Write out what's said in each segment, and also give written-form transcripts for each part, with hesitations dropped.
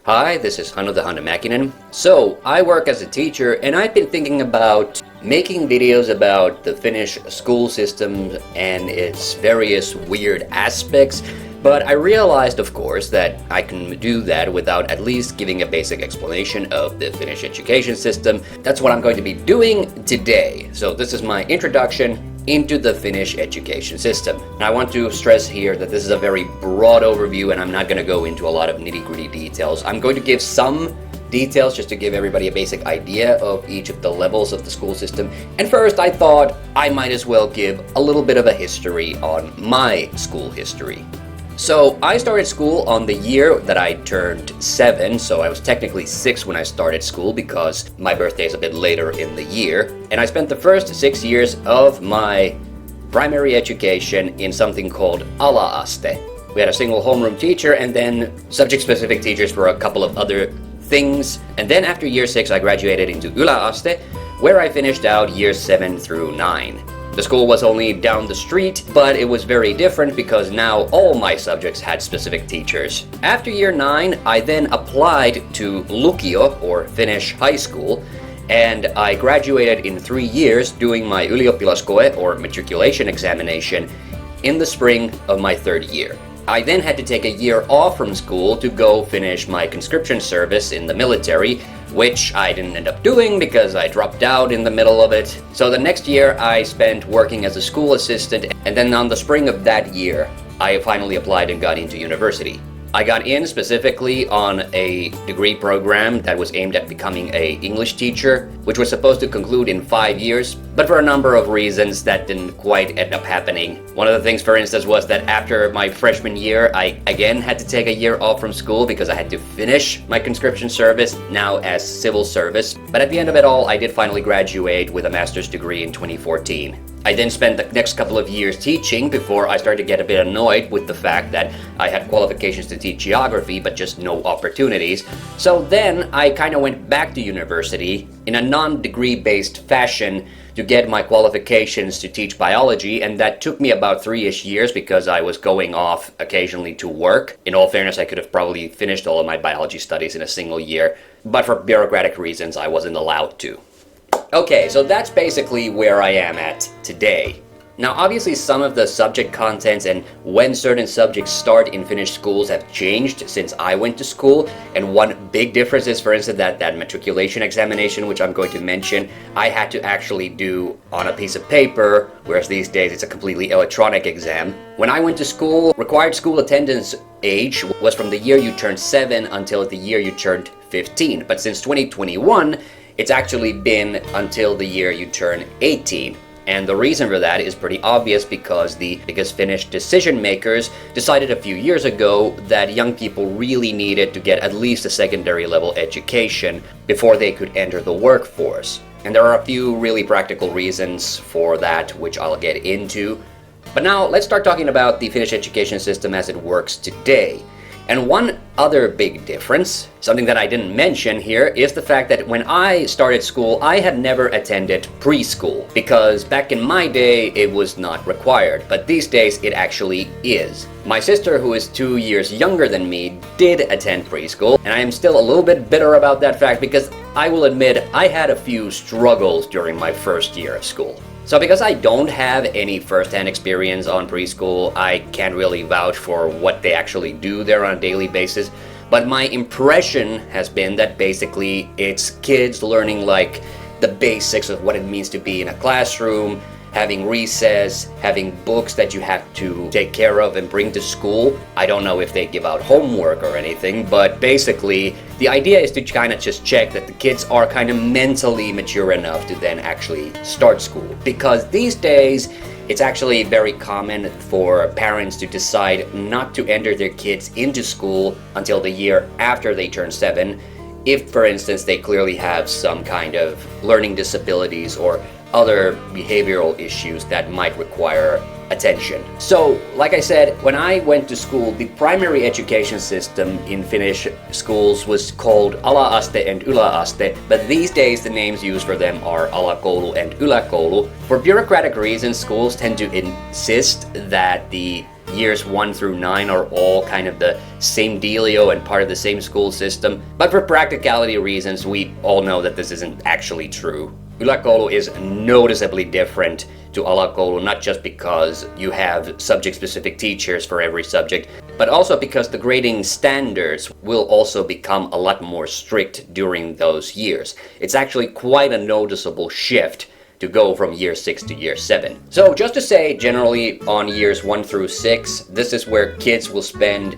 Hi, this is TheHande. So, I work as a teacher and I've been thinking about making videos about the Finnish school system and its various weird aspects, but I realized, of course, that I can do that without at least giving a basic explanation of the Finnish education system. That's what I'm going to be doing today. So this is my introduction into the Finnish education system. And I want to stress here that this is a very broad overview and I'm not going to go into a lot of nitty-gritty details. I'm going to give some details just to give everybody a basic idea of each of the levels of the school system. And first I thought I might as well give a little bit of a history on my school history. So I started school on the year that I turned 7, so I was technically 6 when I started school because my birthday is a bit later in the year. And I spent the first 6 years of my primary education in something called ala-aste. We had a single homeroom teacher and then subject-specific teachers for a couple of other things. And then after year 6 I graduated into yläaste, where I finished out years 7 through 9. The school was only down the street, but it was very different because now all my subjects had specific teachers. After year 9, I then applied to lukio, or Finnish high school, and I graduated in 3 years doing my ylioppilaskoe, or matriculation examination, in the spring of my 3rd year. I then had to take a year off from school to go finish my conscription service in the military, which I didn't end up doing because I dropped out in the middle of it. So the next year I spent working as a school assistant, and then on the spring of that year I finally applied and got into university. I got in specifically on a degree program that was aimed at becoming an English teacher, which was supposed to conclude in 5 years, but for a number of reasons that didn't quite end up happening. One of the things, for instance, was that after my freshman year, I again had to take a year off from school because I had to finish my conscription service, now as civil service. But at the end of it all, I did finally graduate with a master's degree in 2014. I then spent the next couple of years teaching before I started to get a bit annoyed with the fact that I had qualifications to teach geography but just no opportunities. So then I kind of went back to university in a non-degree based fashion to get my qualifications to teach biology, and that took me about 3-ish years because I was going off occasionally to work. In all fairness, I could have probably finished all of my biology studies in a single year, but for bureaucratic reasons I wasn't allowed to. Okay, so that's basically where I am at today. Now obviously some of the subject contents and when certain subjects start in Finnish schools have changed since I went to school, and one big difference is, for instance, that matriculation examination, which I'm going to mention, I had to actually do on a piece of paper, whereas these days it's a completely electronic exam. When I went to school, required school attendance age was from the year you turned 7 until the year you turned 15, but since 2021 it's actually been until the year you turn 18. And the reason for that is pretty obvious because the biggest Finnish decision makers decided a few years ago that young people really needed to get at least a secondary level education before they could enter the workforce. And there are a few really practical reasons for that, which I'll get into. But now let's start talking about the Finnish education system as it works today. And one other big difference, something that I didn't mention here, is the fact that when I started school, I had never attended preschool, because back in my day, it was not required, but these days it actually is. My sister, who is 2 years younger than me, did attend preschool, and I am still a little bit bitter about that fact because I will admit I had a few struggles during my first year of school. So because I don't have any first-hand experience on preschool, I can't really vouch for what they actually do there on a daily basis. But my impression has been that basically it's kids learning like the basics of what it means to be in a classroom, having recess, having books that you have to take care of and bring to school. I don't know if they give out homework or anything, but basically the idea is to kind of just check that the kids are kind of mentally mature enough to then actually start school. Because these days, it's actually very common for parents to decide not to enter their kids into school until the year after they turn 7, if, for instance, they clearly have some kind of learning disabilities or other behavioral issues that might require attention. So, like I said, when I went to school, the primary education system in Finnish schools was called ala-aste and yläaste, but these days the names used for them are alakoulu and yläkoulu. For bureaucratic reasons, schools tend to insist that the years 1 through 9 are all kind of the same dealio and part of the same school system. But for practicality reasons, we all know that this isn't actually true. Yläkoulu is noticeably different to alakoulu, not just because you have subject-specific teachers for every subject, but also because the grading standards will also become a lot more strict during those years. It's actually quite a noticeable shift to go from year 6 to year 7. So just to say, generally on years 1 through 6, this is where kids will spend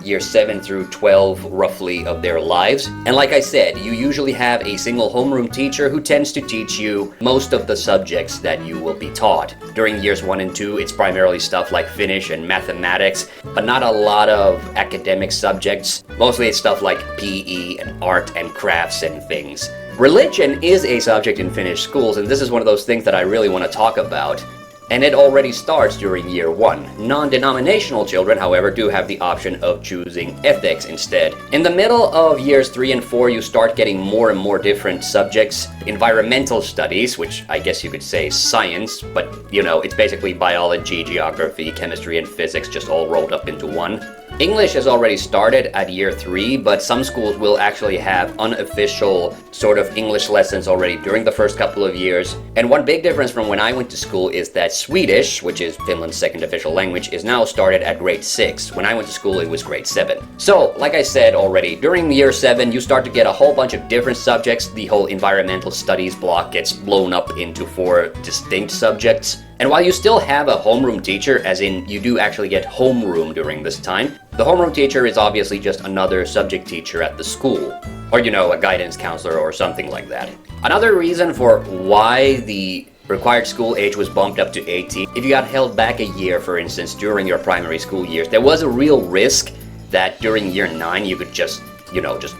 year 7 through 12 roughly of their lives. And like I said, you usually have a single homeroom teacher who tends to teach you most of the subjects that you will be taught. During years 1 and 2, it's primarily stuff like Finnish and mathematics, but not a lot of academic subjects. Mostly it's stuff like PE and art and crafts and things. Religion is a subject in Finnish schools, and this is one of those things that I really want to talk about. And it already starts during year 1. Non-denominational children, however, do have the option of choosing ethics instead. In the middle of years 3 and 4, you start getting more and more different subjects. Environmental studies, which I guess you could say science, but you know, it's basically biology, geography, chemistry, and physics just all rolled up into one. English has already started at year 3, but some schools will actually have unofficial sort of English lessons already during the first couple of years. And one big difference from when I went to school is that Swedish, which is Finland's second official language, is now started at grade 6. When I went to school, it was grade 7. So, like I said already, during year 7, you start to get a whole bunch of different subjects. The whole environmental studies block gets blown up into 4 distinct subjects. And while you still have a homeroom teacher, as in you do actually get homeroom during this time, the homeroom teacher is obviously just another subject teacher at the school. Or, you know, a guidance counselor or something like that. Another reason for why the required school age was bumped up to 18, if you got held back a year, for instance, during your primary school years, there was a real risk that during year 9 you could just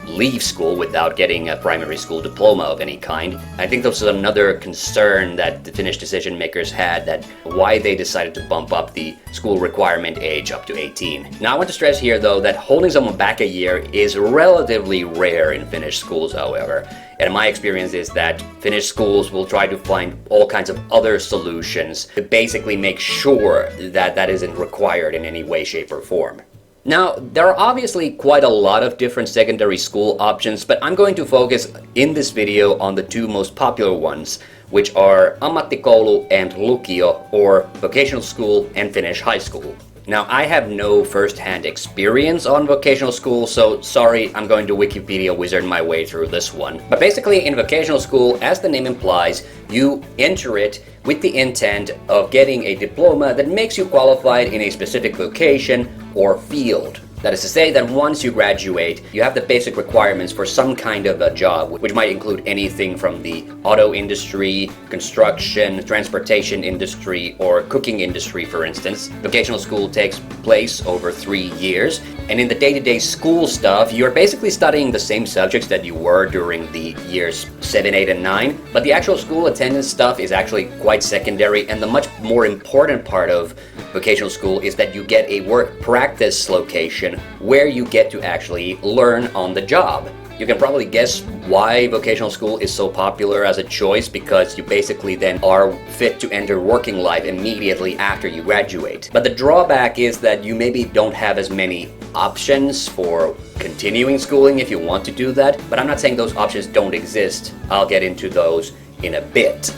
leave school without getting a primary school diploma of any kind. I think this was another concern that the Finnish decision makers had, that why they decided to bump up the school requirement age up to 18. Now I want to stress here though that holding someone back a year is relatively rare in Finnish schools, however. And my experience is that Finnish schools will try to find all kinds of other solutions to basically make sure that that isn't required in any way, shape, or form. Now, there are obviously quite a lot of different secondary school options, but I'm going to focus in this video on the 2 most popular ones, which are ammattikoulu and lukio, or vocational school and Finnish high school. Now, I have no first-hand experience on vocational school, so sorry, I'm going to Wikipedia wizard my way through this one. But basically, in vocational school, as the name implies, you enter it with the intent of getting a diploma that makes you qualified in a specific vocation or field. That is to say that once you graduate, you have the basic requirements for some kind of a job, which might include anything from the auto industry, construction, transportation industry, or cooking industry, for instance. Vocational school takes place over 3 years, and in the day-to-day school stuff, you're basically studying the same subjects that you were during the years 7, 8, and 9, but the actual school attendance stuff is actually quite secondary, and the much more important part of vocational school is that you get a work practice location where you get to actually learn on the job. You can probably guess why vocational school is so popular as a choice, because you basically then are fit to enter working life immediately after you graduate. But the drawback is that you maybe don't have as many options for continuing schooling if you want to do that, but I'm not saying those options don't exist. I'll get into those in a bit.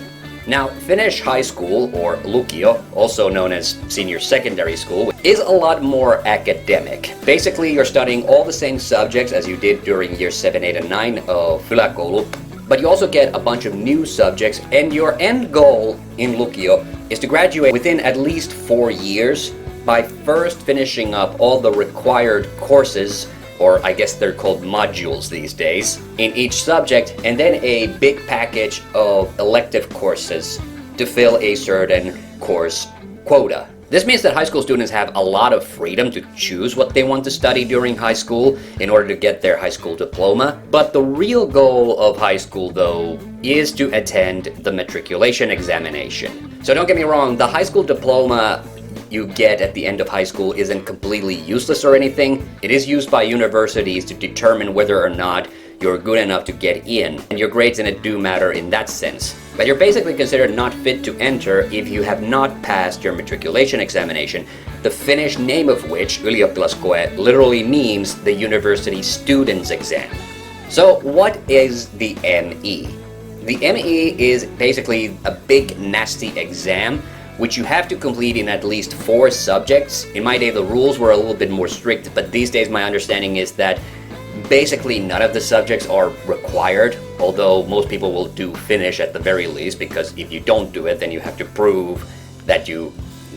Now, Finnish high school, or lukio, also known as senior secondary school, is a lot more academic. Basically, you're studying all the same subjects as you did during year 7, 8, and 9 of yläkoulu, but you also get a bunch of new subjects, and your end goal in lukio is to graduate within at least 4 years by first finishing up all the required courses, or I guess they're called modules these days, in each subject, and then a big package of elective courses to fill a certain course quota. This means that high school students have a lot of freedom to choose what they want to study during high school in order to get their high school diploma, but the real goal of high school, though, is to attend the matriculation examination. So don't get me wrong, the high school diploma you get at the end of high school isn't completely useless or anything. It is used by universities to determine whether or not you're good enough to get in, and your grades in it do matter in that sense. But you're basically considered not fit to enter if you have not passed your matriculation examination, the Finnish name of which, ylioppilaskoe, literally means the university student's exam. So what is the ME? The ME is basically a big nasty exam which you have to complete in at least 4 subjects. In my day the rules were a little bit more strict, but these days my understanding is that basically none of the subjects are required, although most people will do Finnish at the very least, because if you don't do it then you have to prove that you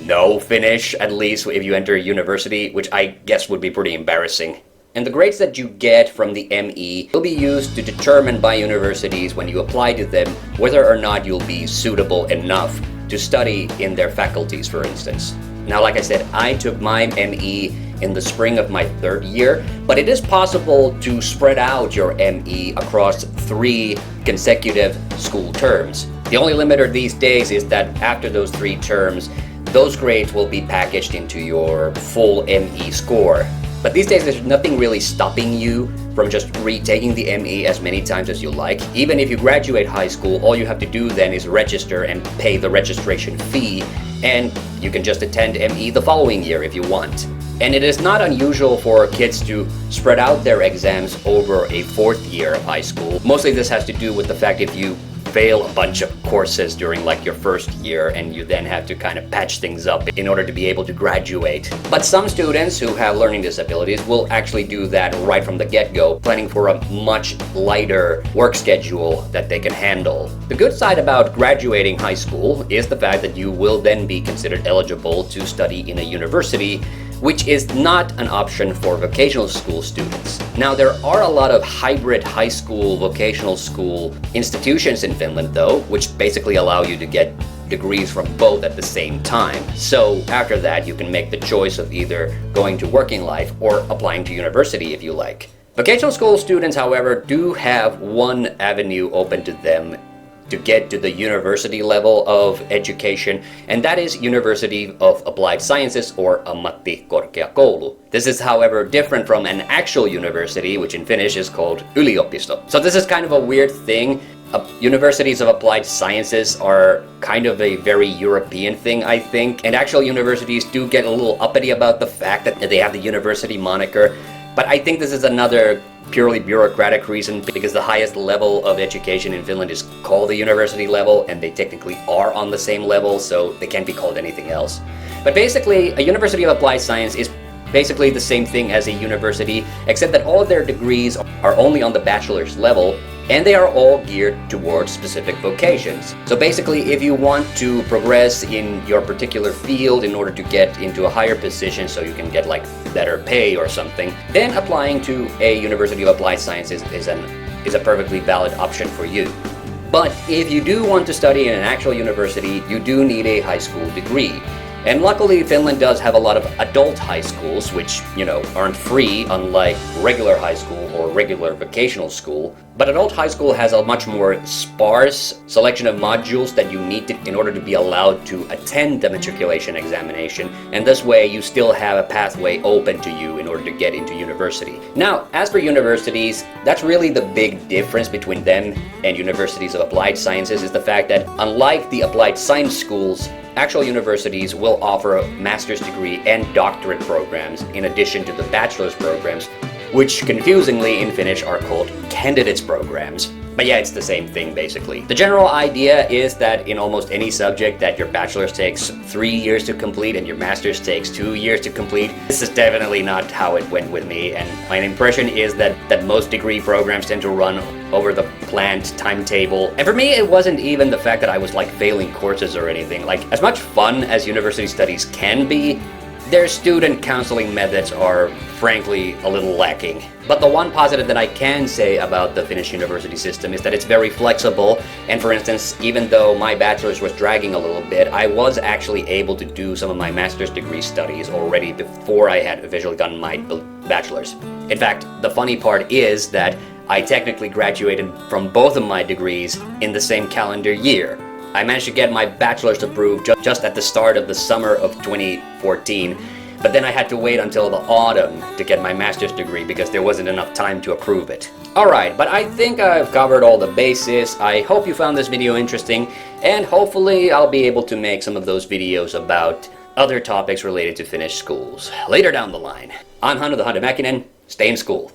know Finnish at least if you enter a university, which I guess would be pretty embarrassing. And the grades that you get from the ME will be used to determine by universities when you apply to them whether or not you'll be suitable enough to study in their faculties, for instance. Now, like I said, I took my ME in the spring of my 3rd year, but it is possible to spread out your ME across 3 consecutive school terms. The only limiter these days is that after those 3 terms, those grades will be packaged into your full ME score. But these days there's nothing really stopping you from just retaking the ME as many times as you like. Even if you graduate high school, all you have to do then is register and pay the registration fee, and you can just attend ME the following year if you want. And it is not unusual for kids to spread out their exams over a 4th year of high school. Mostly this has to do with the fact if you fail a bunch of courses during like your 1st year and you then have to kind of patch things up in order to be able to graduate. But some students who have learning disabilities will actually do that right from the get-go, planning for a much lighter work schedule that they can handle. The good side about graduating high school is the fact that you will then be considered eligible to study in a university, which is not an option for vocational school students. Now, there are a lot of hybrid high school, vocational school institutions in Finland though, which basically allow you to get degrees from both at the same time. So after that, you can make the choice of either going to working life or applying to university if you like. Vocational school students, however, do have one avenue open to them to get to the university level of education, and that is University of Applied Sciences, or ammattikorkeakoulu. This is, however, different from an actual university, which in Finnish is called yliopisto. So this is kind of a weird thing. Universities of Applied Sciences are kind of a very European thing, I think, and actual universities do get a little uppity about the fact that they have the university moniker, but I think this is another purely bureaucratic reason, because the highest level of education in Finland is called the university level, and they technically are on the same level, so they can't be called anything else. But basically, a University of Applied Science is basically the same thing as a university, except that all of their degrees are only on the bachelor's level, and they are all geared towards specific vocations. So basically, if you want to progress in your particular field in order to get into a higher position so you can get like better pay or something, then applying to a University of Applied Sciences is a perfectly valid option for you. But if you do want to study in an actual university, you do need a high school degree. And luckily, Finland does have a lot of adult high schools, which, aren't free, unlike regular high school or regular vocational school. But adult high school has a much more sparse selection of modules that you need in order to be allowed to attend the matriculation examination. And this way, you still have a pathway open to you in order to get into university. Now, as for universities, that's really the big difference between them and universities of applied sciences, is the fact that unlike the applied science schools, actual universities will offer a master's degree and doctorate programs in addition to the bachelor's programs, which confusingly in Finnish are called candidates programs. But yeah, it's the same thing basically. The general idea is that in almost any subject that your bachelor's takes 3 years to complete and your master's takes 2 years to complete. This is definitely not how it went with me, and my impression is that most degree programs tend to run over the planned timetable. And for me, it wasn't even the fact that I was like failing courses or anything. Like, as much fun as university studies can be, their student counseling methods are frankly a little lacking. But the one positive that I can say about the Finnish university system is that it's very flexible, and for instance, even though my bachelor's was dragging a little bit, I was actually able to do some of my master's degree studies already before I had officially gotten my bachelor's. In fact, the funny part is that I technically graduated from both of my degrees in the same calendar year. I managed to get my bachelor's approved just at the start of the summer of 2014, But then I had to wait until the autumn to get my master's degree because there wasn't enough time to approve it. Alright, but I think I've covered all the bases. I hope you found this video interesting, and hopefully I'll be able to make some of those videos about other topics related to Finnish schools later down the line. I'm Hannu TheHande Mäkinen. Stay in school.